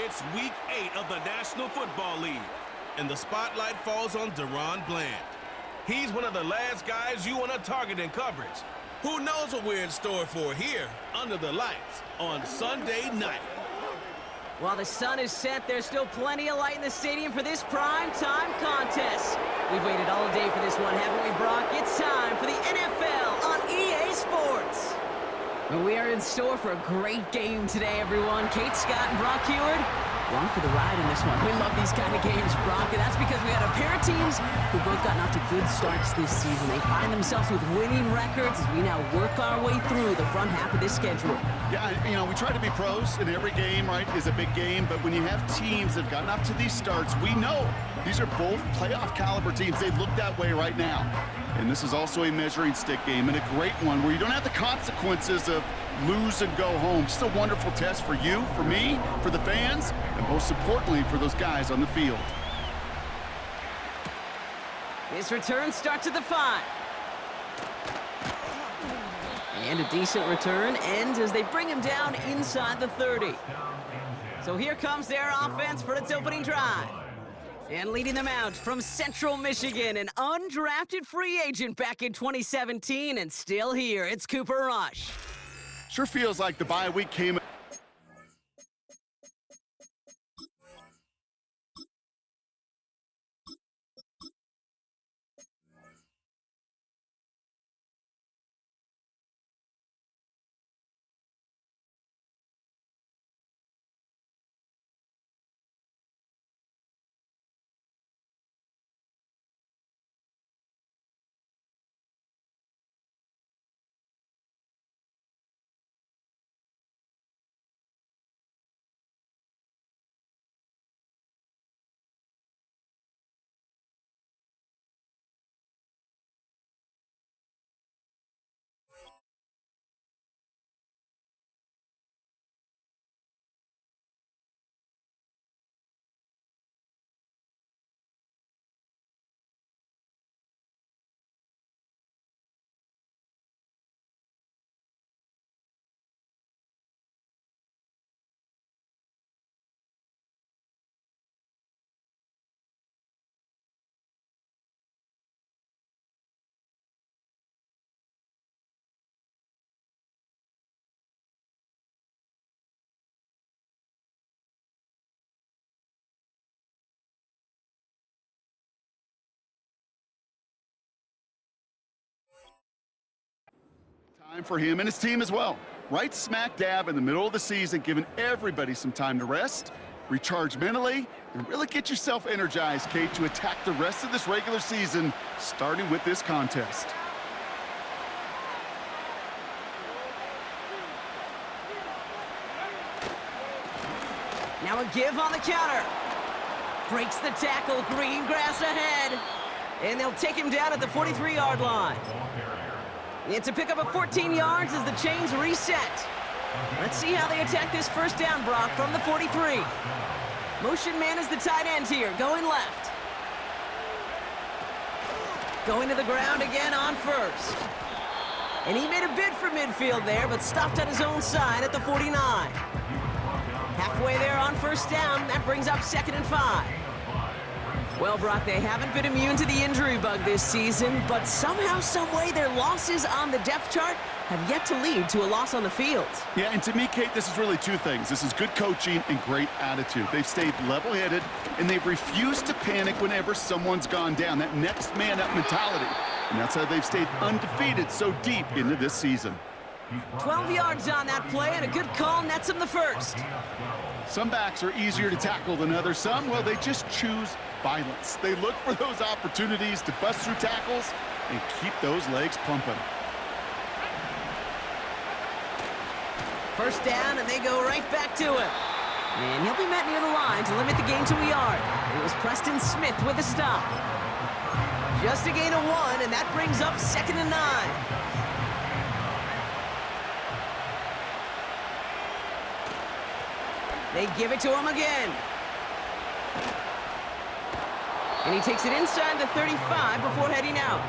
It's Week 8 of the National Football League, and the spotlight falls on Deron Bland. He's one of the last guys you want to target in coverage. Who knows what we're in store for here, under the lights, on Sunday night. While the sun is set, there's still plenty of light in the stadium for this prime-time contest. We've waited all day for this one, haven't we, Brock? It's time for the NFL on EA Sports. We are in store for a great game today, everyone. Kate Scott and Brock Heward, along for the ride in this one. We love these kind of games, Brock, and that's because we got a pair of teams who both gotten off to good starts this season. They find themselves with winning records as we now work our way through the front half of this schedule. Yeah, you know, we try to be pros, and every game, right, is a big game, but when you have teams that have gotten off to these starts, we know these are both playoff caliber teams. They look that way right now. And this is also a measuring stick game, and a great one where you don't have the consequences of lose and go home. Just a wonderful test for you, for me, for the fans, and most importantly, for those guys on the field. This return starts at the 5. And a decent return ends as they bring him down inside the 30. So here comes their offense for its opening drive. And leading them out from Central Michigan, an undrafted free agent back in 2017, and still here, it's Cooper Rush. Sure feels like the bye week came. Time for him and his team as well. Right smack dab in the middle of the season, giving everybody some time to rest, recharge mentally, and really get yourself energized, Kate, to attack the rest of this regular season, starting with this contest. Now a give on the counter. Breaks the tackle, green grass ahead. And they'll take him down at the 43-yard line. It's a pickup of 14 yards as the chains reset. Let's see how they attack this first down, Brock, from the 43. Motion man is the tight end here, going left. Going to the ground again on first. And he made a bid for midfield there, but stopped at his own side at the 49. Halfway there on first down, that brings up 2nd and 5. Well, Brock, they haven't been immune to the injury bug this season, but somehow, someway, their losses on the depth chart have yet to lead to a loss on the field. Yeah, and to me, Kate, this is really two things. This is good coaching and great attitude. They've stayed level-headed, and they've refused to panic whenever someone's gone down. That next man up mentality. And that's how they've stayed undefeated so deep into this season. 12 yards on that play, and a good call nets him the first. Some backs are easier to tackle than others. Some, well, they just choose violence. They look for those opportunities to bust through tackles and keep those legs pumping. First down, and they go right back to him. And he'll be met near the line to limit the gain to a yard. It was Preston Smith with a stop. Just a gain of 1, and that brings up 2nd and 9. They give it to him again. And he takes it inside the 35 before heading out.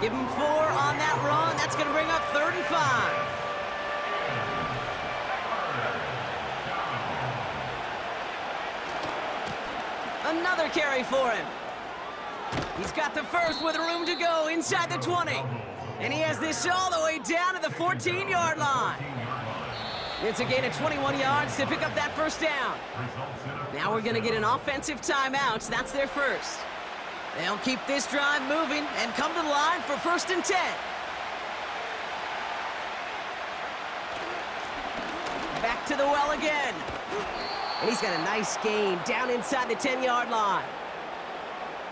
Give him 4 on that run. That's going to bring up 3rd and 5. Another carry for him. He's got the first with room to go inside the 20. And he has this all the way down to the 14-yard line. It's a gain of 21 yards to pick up that first down. Now we're going to get an offensive timeout. That's their first. They'll keep this drive moving and come to the line for 1st and 10. Back to the well again. And he's got a nice gain down inside the 10-yard line.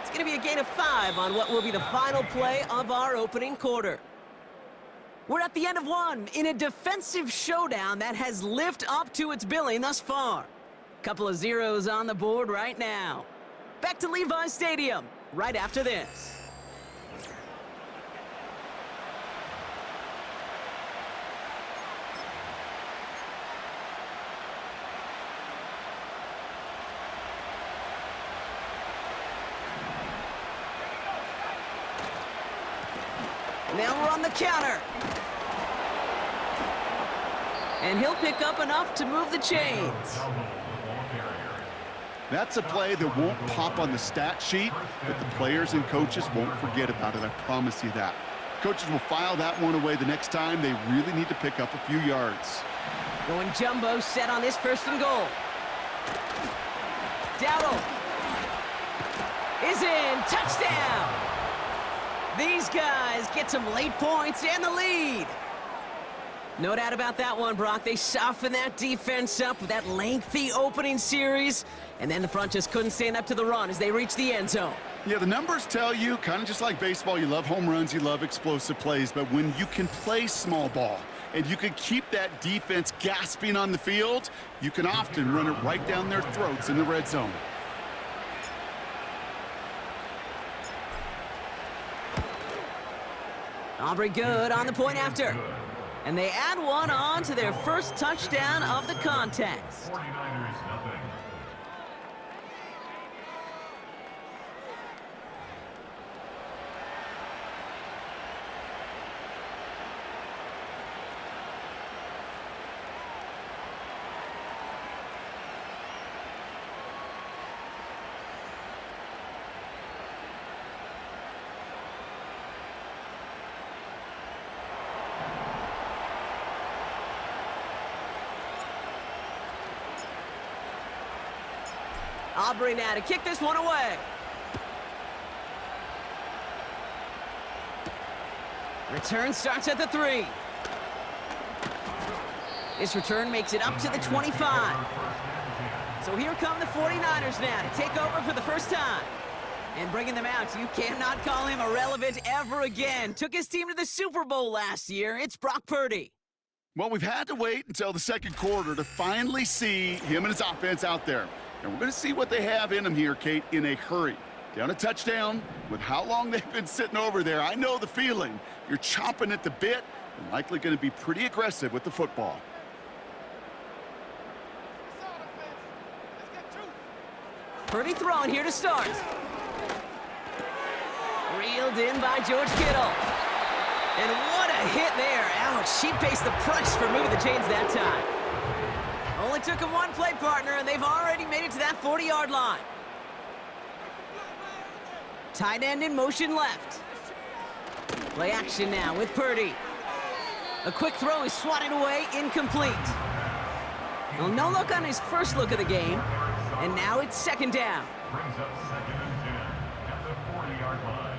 It's going to be a gain of 5 on what will be the final play of our opening quarter. We're at the end of one in a defensive showdown that has lived up to its billing thus far. Couple of zeros on the board right now. Back to Levi's Stadium right after this. Now we're on the counter. And he'll pick up enough to move the chains. That's a play that won't pop on the stat sheet, but the players and coaches won't forget about it, I promise you that. Coaches will file that one away the next time. They really need to pick up a few yards. Going jumbo set on this 1st and goal. Dowdle is in. Touchdown! These guys get some late points and the lead. No doubt about that one, Brock. They softened that defense up with that lengthy opening series, and then the front just couldn't stand up to the run as they reached the end zone. Yeah, the numbers tell you, kind of just like baseball, you love home runs, you love explosive plays, but when you can play small ball and you can keep that defense gasping on the field, you can often run it right down their throats in the red zone. Aubrey good on the point after. And they add one on to their first touchdown of the contest. Aubrey now to kick this one away. Return starts at the 3. This return makes it up to the 25. So here come the 49ers now to take over for the first time. And bringing them out, you cannot call him irrelevant ever again. Took his team to the Super Bowl last year. It's Brock Purdy. Well, we've had to wait until the second quarter to finally see him and his offense out there. And we're going to see what they have in them here, Kate, in a hurry. Down a touchdown, with how long they've been sitting over there, I know the feeling. You're chomping at the bit and likely going to be pretty aggressive with the football. Purdy throwing here to start. Reeled in by George Kittle. And what a hit there. Ouch, she pays the price for moving the chains that time. Only took him one play, partner, and they've already made it to that 40-yard line. Tight end in motion left. Play action now with Purdy. A quick throw is swatted away, incomplete. Well, no look on his first look of the game, and now it's second down. Brings up 2nd and 10 at the 40-yard line.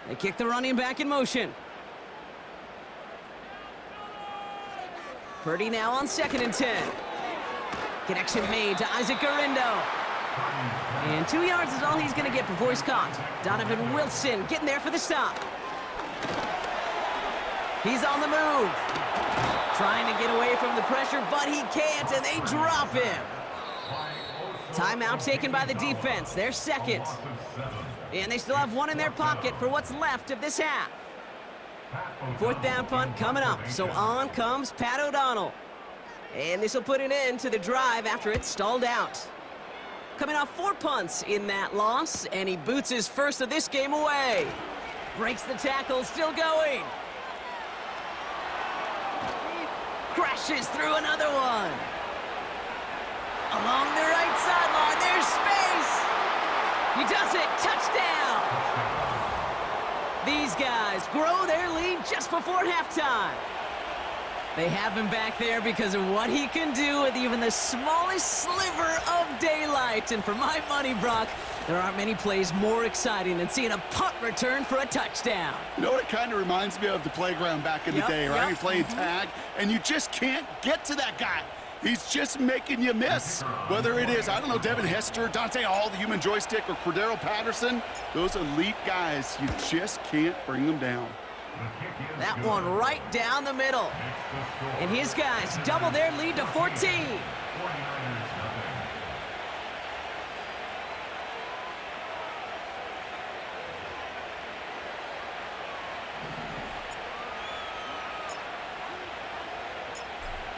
They kick the running back in motion. Purdy now on 2nd and 10. Connection made to Isaac Garindo. And 2 yards is all he's going to get before he's caught. Donovan Wilson getting there for the stop. He's on the move. Trying to get away from the pressure, but he can't, and they drop him. Timeout taken by the defense. Their second. And they still have one in their pocket for what's left of this half. 4th down punt coming up, so on comes Pat O'Donnell. And this will put an end to the drive after it's stalled out. Coming off 4 punts in that loss, and he boots his first of this game away. Breaks the tackle, still going. Crashes through another one. Along the right sideline, there's space. He does it. Touchdown. These guys grow their lead just before halftime. They have him back there because of what he can do with even the smallest sliver of daylight. And for my money, Brock, there aren't many plays more exciting than seeing a punt return for a touchdown. You know what it kind of reminds me of? The playground back in the day, right? You're playing tag, and you just can't get to that guy. He's just making you miss. Whether it is, I don't know, Devin Hester, Dante Hall, the human joystick, or Cordero Patterson, those elite guys, you just can't bring them down. That one right down the middle. And his guys double their lead to 14.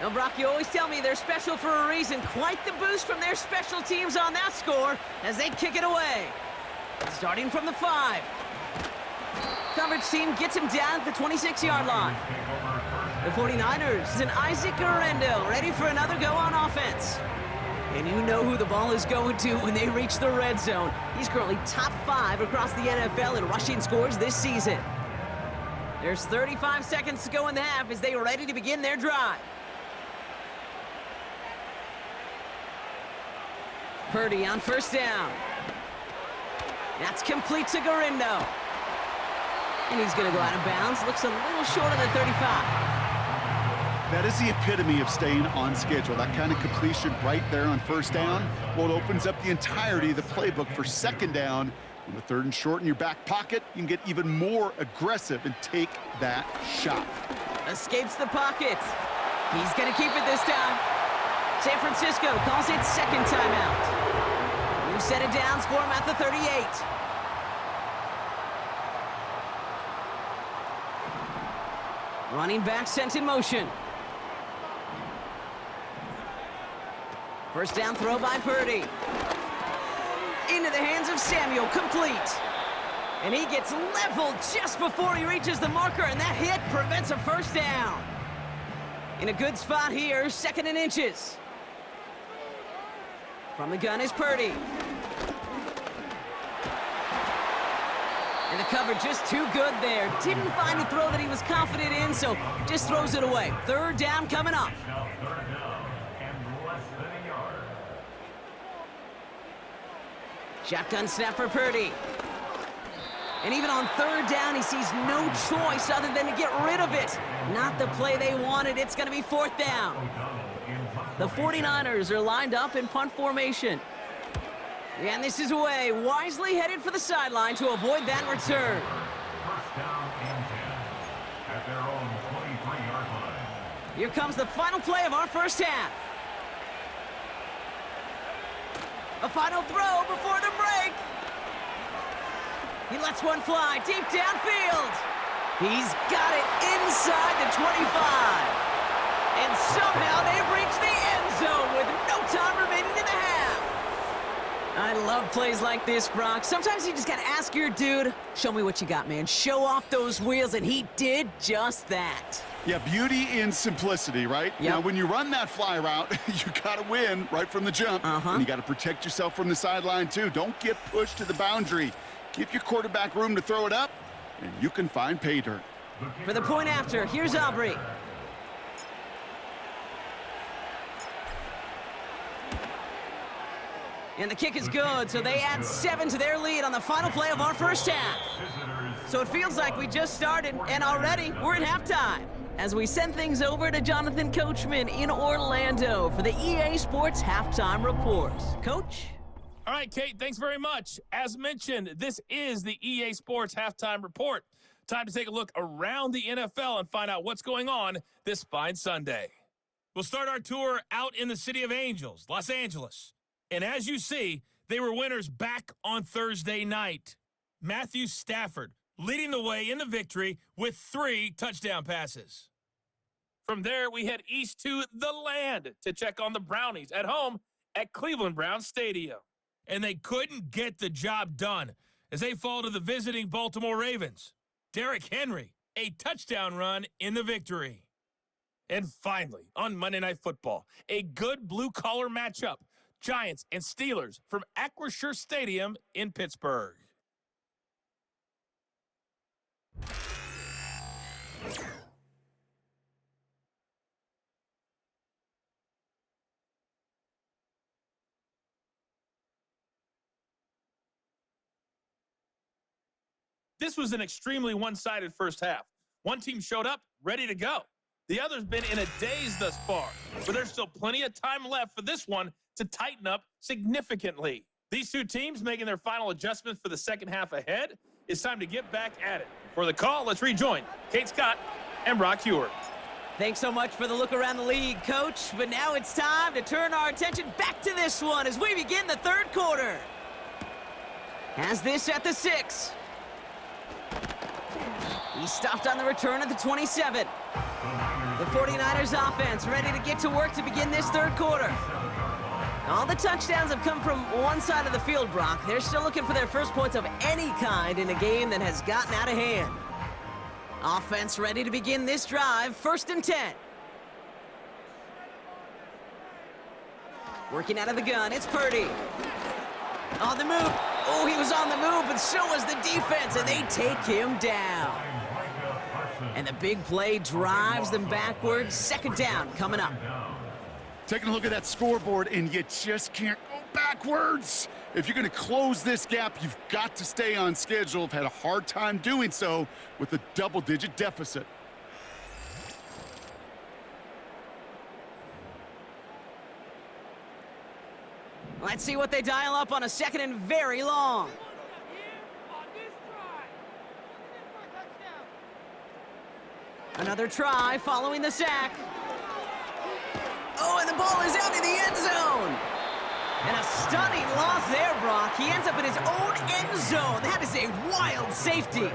Now, Brock, you always tell me they're special for a reason. Quite the boost from their special teams on that score as they kick it away. Starting from the 5. Coverage team gets him down at the 26-yard line. The 49ers and Isaac Guerrero ready for another go on offense. And you know who the ball is going to when they reach the red zone. He's currently top 5 across the NFL in rushing scores this season. There's 35 seconds to go in the half as they are ready to begin their drive. Purdy on first down. That's complete to Guerrero. And he's going to go out of bounds. Looks a little short of the 35. That is the epitome of staying on schedule. That kind of completion right there on first down. Well, it opens up the entirety of the playbook for second down. On the 3rd and short in your back pocket, you can get even more aggressive and take that shot. Escapes the pocket. He's going to keep it this time. San Francisco calls it second timeout. New set of downs for him at the 38. Running back sent in motion. First down throw by Purdy. Into the hands of Samuel, complete. And he gets leveled just before he reaches the marker, and that hit prevents a first down. In a good spot here, 2nd and inches. From the gun is Purdy. And the cover just too good there. Didn't find a throw that he was confident in, so just throws it away. 3rd down coming up. Now 3rd down and less than a yard. Shotgun snap for Purdy. And even on 3rd down, he sees no choice other than to get rid of it. Not the play they wanted. It's going to be 4th down. The 49ers are lined up in punt formation. And this is away, wisely headed for the sideline to avoid that return. First down and 10 at their own 23-yard line. Here comes the final play of our first half. A final throw before the break. He lets one fly deep downfield. He's got it inside the 25. And somehow they've reached the end zone with no time remaining in the half. I love plays like this, Brock. Sometimes you just got to ask your dude, show me what you got, man. Show off those wheels, and he did just that. Yeah, beauty in simplicity, right? Yep. Now, when you run that fly route, you got to win right from the jump. And you got to protect yourself from the sideline, too. Don't get pushed to the boundary. Give your quarterback room to throw it up, and you can find pay dirt. For the point after, here's Aubrey. And the kick is good, so they add 7 to their lead on the final play of our first half. So it feels like we just started, and already we're at halftime. As we send things over to Jonathan Coachman in Orlando for the EA Sports Halftime Report. Coach? All right, Kate, thanks very much. As mentioned, this is the EA Sports Halftime Report. Time to take a look around the NFL and find out what's going on this fine Sunday. We'll start our tour out in the City of Angels, Los Angeles. And as you see, they were winners back on Thursday night. Matthew Stafford leading the way in the victory with 3 touchdown passes. From there, we head east to the land to check on the Brownies at home at Cleveland Browns Stadium. And they couldn't get the job done as they fall to the visiting Baltimore Ravens. Derrick Henry, a touchdown run in the victory. And finally, on Monday Night Football, a good blue-collar matchup. Giants and Steelers from Acrisure Stadium in Pittsburgh. This was an extremely one-sided first half. One team showed up, ready to go. The other's been in a daze thus far, but there's still plenty of time left for this one to tighten up significantly. These two teams making their final adjustments for the second half ahead. It's time to get back at it. For the call, let's rejoin Kate Scott and Brock Heward. Thanks so much for the look around the league, Coach. But now it's time to turn our attention back to this one as we begin the third quarter. Has this at the 6. He stopped on the return at the 27. The 49ers offense ready to get to work to begin this third quarter. All the touchdowns have come from one side of the field, Brock. They're still looking for their first points of any kind in a game that has gotten out of hand. Offense ready to begin this drive, 1st and 10. Working out of the gun, it's Purdy. On the move. Oh, he was on the move, but so was the defense, and they take him down. And the big play drives them backwards. 2nd down coming up. Taking a look at that scoreboard, and you just can't go backwards. If you're going to close this gap, you've got to stay on schedule. I've had a hard time doing so with a double-digit deficit. Let's see what they dial up on a 2nd and very long. Another try following the sack. Oh, and the ball is out in the end zone. And a stunning loss there, Brock. He ends up in his own end zone. That is a wild safety.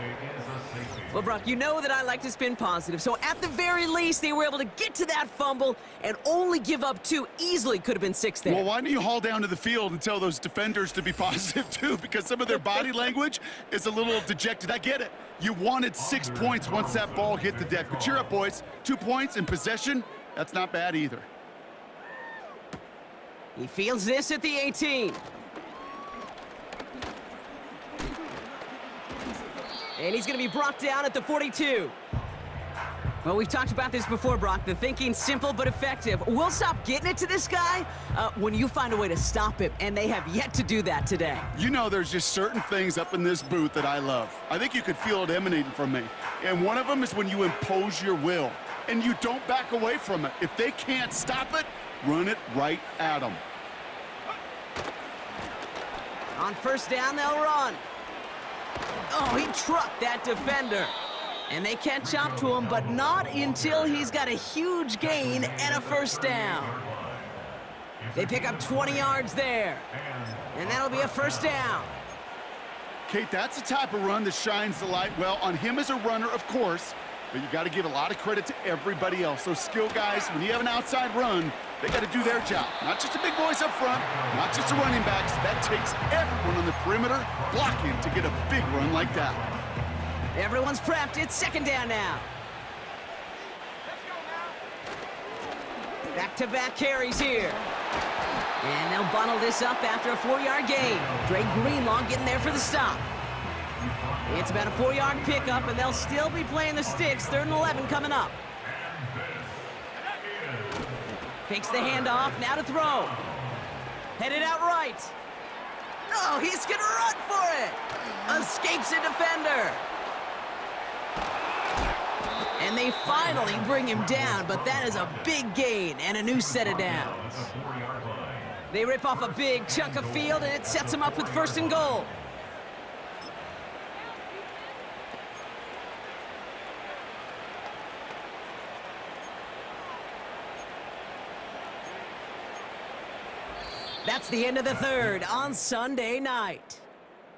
Well, Brock, you know that I like to spin positive, so at the very least, they were able to get to that fumble and only give up 2. Easily could have been 6 there. Well, why don't you haul down to the field and tell those defenders to be positive, too, because some of their body language is a little dejected. I get it. You wanted 6 points once that ball hit the deck, but cheer up, boys. 2 points in possession, that's not bad either. He fields this at the 18. And he's going to be brought down at the 42. Well, we've talked about this before, Brock. The thinking's simple but effective. We'll stop getting it to this guy when you find a way to stop him, and they have yet to do that today. You know, there's just certain things up in this booth that I love. I think you could feel it emanating from me. And one of them is when you impose your will, and you don't back away from it. If they can't stop it, run it right at them. On 1st down, they'll run. Oh, he trucked that defender. And they catch up to him, but not until he's got a huge gain and a 1st down. They pick up 20 yards there. And that'll be a 1st down. Kate, that's the type of run that shines the light, well, on him as a runner, of course, but you got to give a lot of credit to everybody else. Those skill guys, when you have an outside run, they got to do their job. Not just the big boys up front, not just the running backs. That takes everyone on the perimeter blocking to get a big run like that. Everyone's prepped. It's 2nd down now. Back-to-back carries here. And they'll bundle this up after a 4-yard gain. Drake Greenlaw getting there for the stop. It's about a 4-yard pickup, and they'll still be playing the sticks. 3rd and 11 coming up. Fakes the handoff, now to throw. Headed out right. Oh, he's gonna run for it. Escapes a defender. And they finally bring him down, but that is a big gain and a new set of downs. They rip off a big chunk of field, and it sets them up with 1st and goal. That's the end of the 3rd on Sunday night.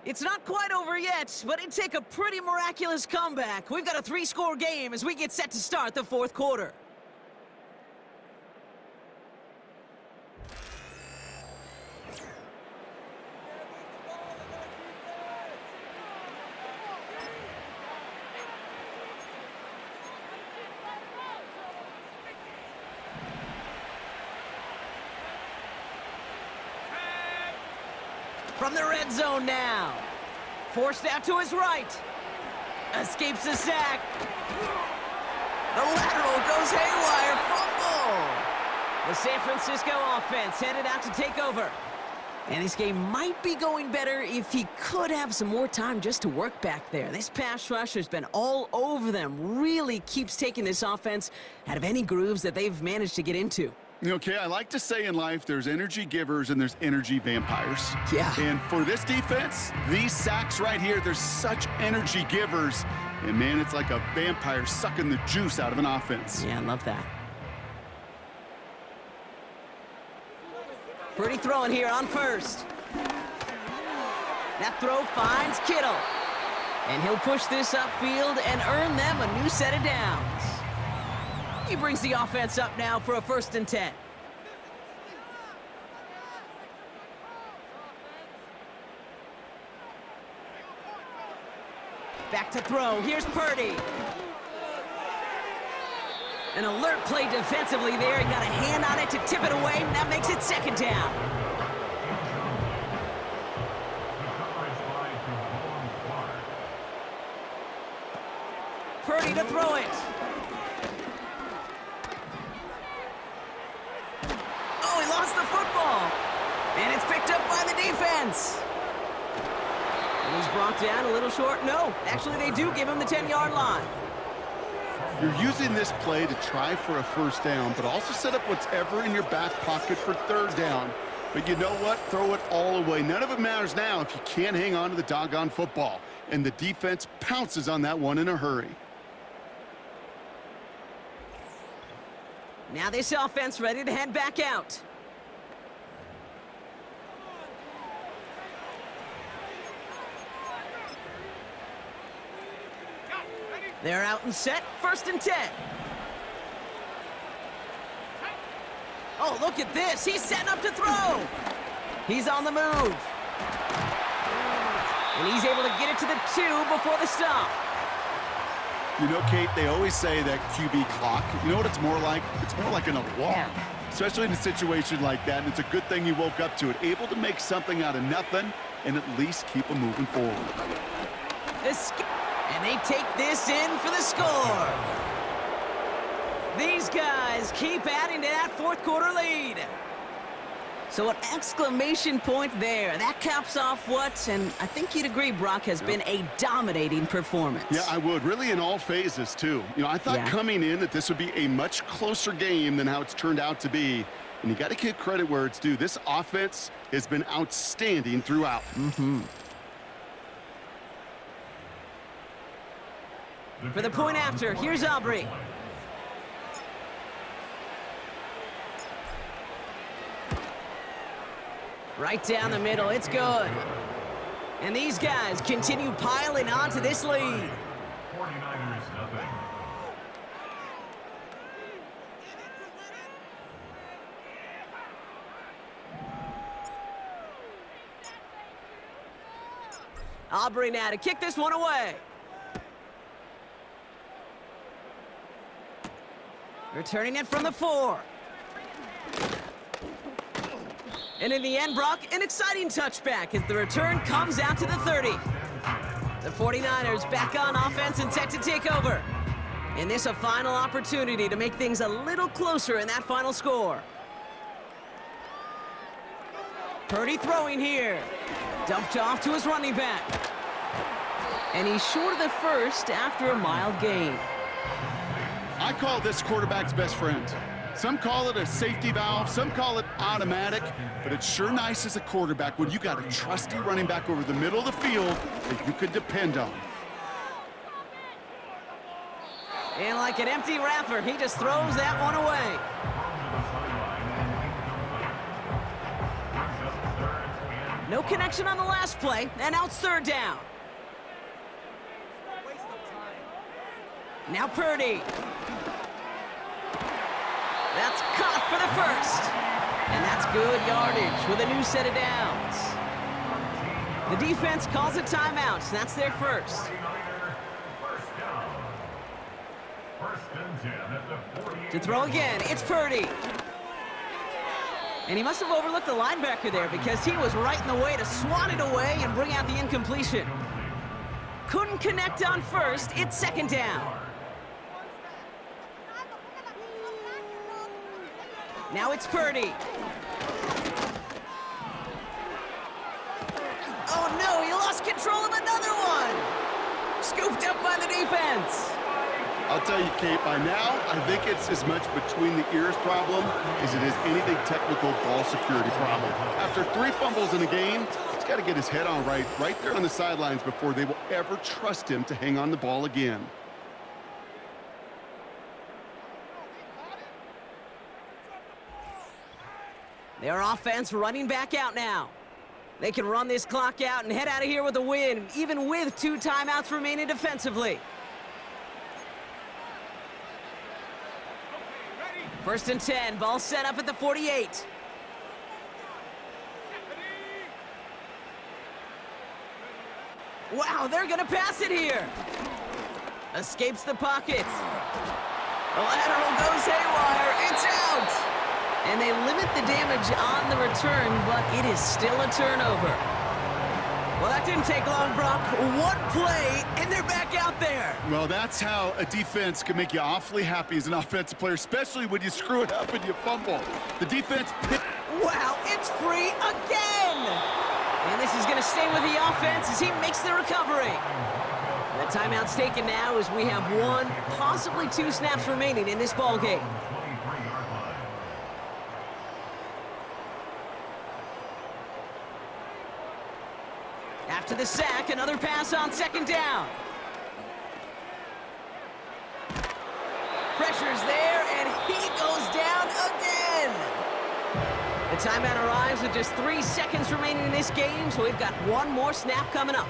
It's not quite over yet, but it'd take a pretty miraculous comeback. We've got a 3-score game as we get set to start the 4th quarter. From the red zone now. Forced out to his right. Escapes the sack. The lateral goes haywire. Fumble. The San Francisco offense headed out to take over. And this game might be going better if he could have some more time just to work back there. This pass rush has been all over them. Really keeps taking this offense out of any grooves that they've managed to get into. Okay, I like to say in life there's energy givers and there's energy vampires. Yeah. And for this defense, these sacks right here, they're such energy givers. And man, it's like a vampire sucking the juice out of an offense. Yeah, I love that. Pretty throwing here on first. That throw finds Kittle. And he'll push this upfield and earn them a new set of downs. He brings the offense up now for a 1st and 10. Back to throw. Here's Purdy. An alert play defensively there. He got a hand on it to tip it away, and that makes it 2nd down. Purdy to throw it. Oh, he lost the football. And it's picked up by the defense. And he's brought down a little short. No, actually they do give him the 10-yard line. You're using this play to try for a 1st down, but also set up whatever in your back pocket for 3rd down. But you know what? Throw it all away. None of it matters now if you can't hang on to the doggone football. And the defense pounces on that one in a hurry. Now this offense ready to head back out. They're out and set. 1st and 10. Oh, look at this. He's setting up to throw. He's on the move. And he's able to get it to the 2 before the stop. You know, Kate, they always say that QB clock, you know what it's more like? It's more like an alarm, especially in a situation like that. And it's a good thing he woke up to it, able to make something out of nothing and at least keep him moving forward. And they take this in for the score. These guys keep adding to that 4th quarter lead. So an exclamation point there. That caps off what, and I think you'd agree, Brock, has been a dominating performance. Yeah, I would. Really in all phases, too. You know, I thought coming in that this would be a much closer game than how it's turned out to be. And you got to give credit where it's due. This offense has been outstanding throughout. For the point after, here's Aubrey. Right down the middle, it's good. And these guys continue piling on to this lead. 49ers nothing. Aubrey now to kick this one away. Returning it from the 4. And in the end, Brock, an exciting touchback as the return comes out to the 30. The 49ers back on offense and set to take over. And this a final opportunity to make things a little closer in that final score. Purdy throwing here. Dumped off to his running back. And he's short of the 1st after a mild gain. I call this quarterback's best friend. Some call it a safety valve, some call it automatic, but it's sure nice as a quarterback when you got a trusty running back over the middle of the field that you could depend on. And like an empty wrapper, he just throws that one away. No connection on the last play, and now it's 3rd down. Now Purdy. That's caught for the 1st. And that's good yardage with a new set of downs. The defense calls a timeout, so that's their 1st. To throw again, it's Purdy. And he must have overlooked the linebacker there because he was right in the way to swat it away and bring out the incompletion. Couldn't connect on first. It's second down. Now it's Purdy. Oh no, he lost control of another one. Scooped up by the defense. I'll tell you, Kate, by now, I think it's as much between the ears problem as it is anything technical ball security problem. After 3 fumbles in a game, he's got to get his head on right there on the sidelines before they will ever trust him to hang on the ball again. Their offense running back out now. They can run this clock out and head out of here with a win, even with 2 timeouts remaining defensively. First and 10, ball set up at the 48. Wow, they're gonna pass it here. Escapes the pocket. The lateral goes haywire, it's out. And they limit the damage on the return, but it is still a turnover. Well, that didn't take long, Brock. 1 play, and they're back out there. Well, that's how a defense can make you awfully happy as an offensive player, especially when you screw it up and you fumble. The defense picked. Wow, it's free again! And this is going to stay with the offense as he makes the recovery. The timeout's taken now as we have 1, possibly 2 snaps remaining in this ball game. After the sack, another pass on second down. Pressure's there, and he goes down again. The timeout arrives with just 3 seconds remaining in this game, so we've got 1 more snap coming up.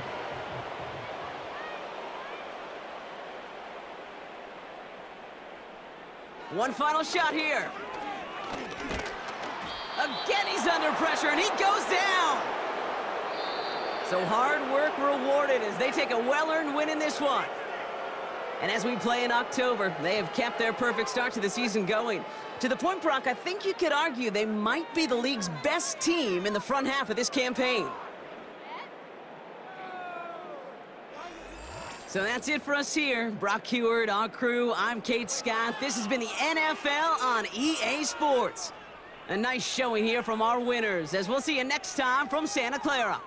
One final shot here. Again, he's under pressure, and he goes down. So hard work rewarded as they take a well-earned win in this one. And as we play in October, they have kept their perfect start to the season going. To the point, Brock, I think you could argue they might be the league's best team in the front half of this campaign. So that's it for us here. Brock Heward, our crew, I'm Kate Scott. This has been the NFL on EA Sports. A nice showing here from our winners, as we'll see you next time from Santa Clara.